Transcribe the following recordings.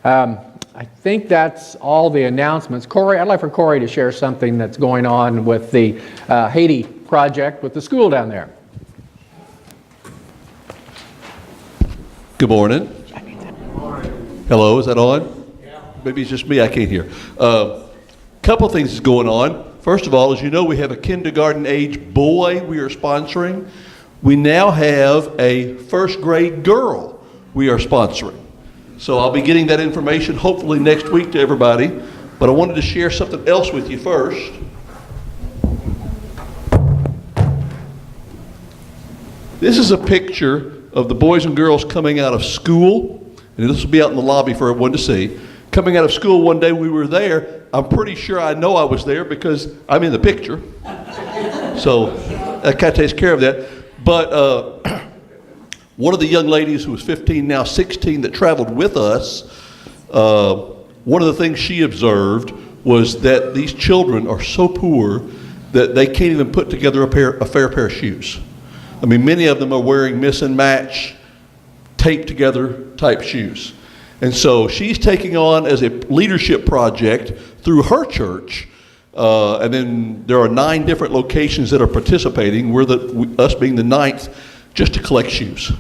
I think that's all the announcements. Cory, I'd like for Cory to share something that's going on with the Haiti project with the school down there. Good morning. Hello, is that on? Yeah. Maybe it's just me, I can't hear. Couple things is going on. First of all, as you know, we have a kindergarten age boy we are sponsoring. We now have a first grade girl we are sponsoring. So I'll be getting that information hopefully next week to everybody, but I wanted to share something else with you first. This is a picture of the boys and girls coming out of school, and this will be out in the lobby for everyone to see. Coming out of school one day we were there. I'm pretty sure I know I was there because I'm in the picture. So that kind of takes care of that. But one of the young ladies who was 15, now 16, that traveled with us, one of the things she observed was that these children are so poor that they can't even put together a fair pair of shoes. I mean, many of them are wearing miss and match, taped together type shoes. And so she's taking on as a leadership project through her church, and then there are 9 different locations that are participating, us being the 9th, just to collect shoes.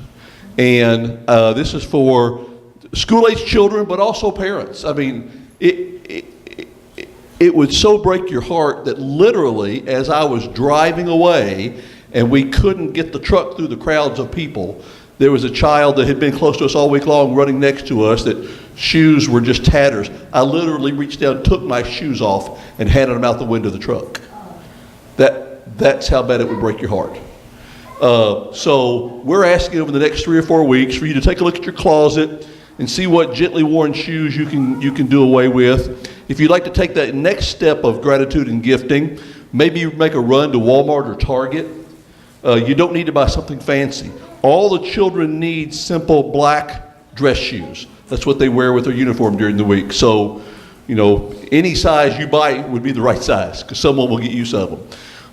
And this is for school-age children, but also parents. I mean, it would so break your heart that literally, as I was driving away, and we couldn't get the truck through the crowds of people, there was a child that had been close to us all week long running next to us that shoes were just tatters. I literally reached down, took my shoes off, and handed them out the window of the truck. That's how bad it would break your heart. So we're asking over the next 3 or 4 weeks for you to take a look at your closet and see what gently worn shoes you can do away with. If you'd like to take that next step of gratitude and gifting, maybe you make a run to Walmart or Target. You don't need to buy something fancy. All the children need simple black dress shoes. That's what they wear with their uniform during the week. So, you know, any size you buy would be the right size because someone will get use of them.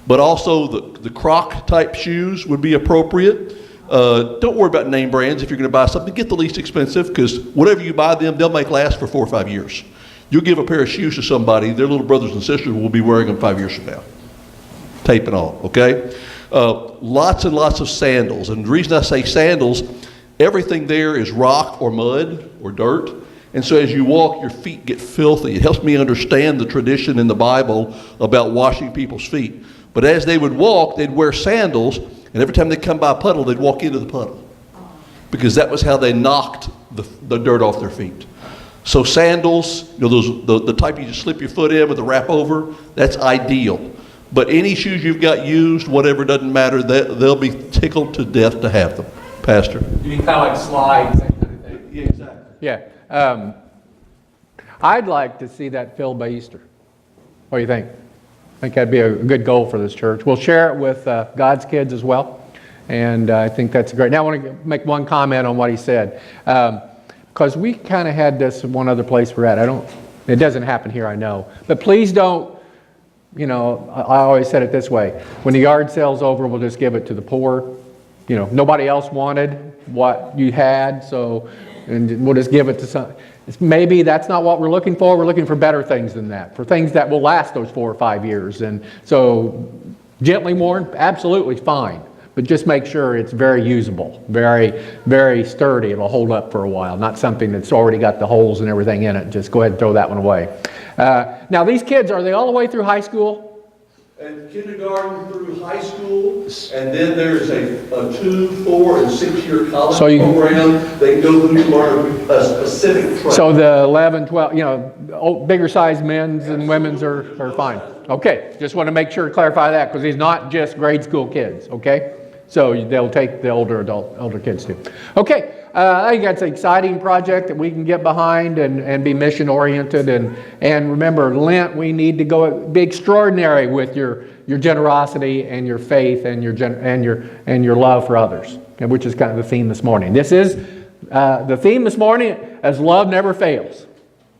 But also the Croc type shoes would be appropriate. Don't worry about name brands. If you're going to buy something, get the least expensive because whatever you buy them, they'll make last for 4 or 5 years. You'll give a pair of shoes to somebody, their little brothers and sisters will be wearing them 5 years from now. Tape and all, okay? Lots and lots of sandals. And the reason I say sandals, everything there is rock or mud or dirt. And so as you walk, your feet get filthy. It helps me understand the tradition in the Bible about washing people's feet. But as they would walk, they'd wear sandals, and every time they come by a puddle, they'd walk into the puddle. Because that was how they knocked the dirt off their feet. So sandals, you know, the type you just slip your foot in with a wrap over, that's ideal. But any shoes you've got used, whatever, doesn't matter, they'll be tickled to death to have them. Pastor? You mean kind of like slides, that kind of thing? Yeah, exactly. Yeah. I'd like to see that filled by Easter. What do you think? I think that'd be a good goal for this church. We'll share it with God's kids as well. And I think that's great. Now I want to make one comment on what he said. Because we kind of had this in one other place we're at. It doesn't happen here, I know. But please don't, you know, I always said it this way. When the yard sale's over, we'll just give it to the poor. You know, nobody else wanted what you had, so and we'll just give it to some. Maybe that's not what we're looking for. We're looking for better things than that, for things that will last those 4 or 5 years. And so gently worn, absolutely fine. But just make sure it's very usable, very, very sturdy. It'll hold up for a while, not something that's already got the holes and everything in it. Just go ahead and throw that one away. Now, these kids, are they all the way through high school? And kindergarten through high school, and then there's a 2, 4, and 6-year college program. They can go through to learn a specific track. So the 11, 12, you know, bigger size men's and women's are fine. Okay, just want to make sure to clarify that because he's not just grade school kids, okay? So they'll take the older kids too. Okay, I think that's an exciting project that we can get behind and be mission oriented. And remember, Lent, we need to be extraordinary with your generosity and your faith and your love for others, which is kind of the theme this morning. This is the theme this morning, as love never fails.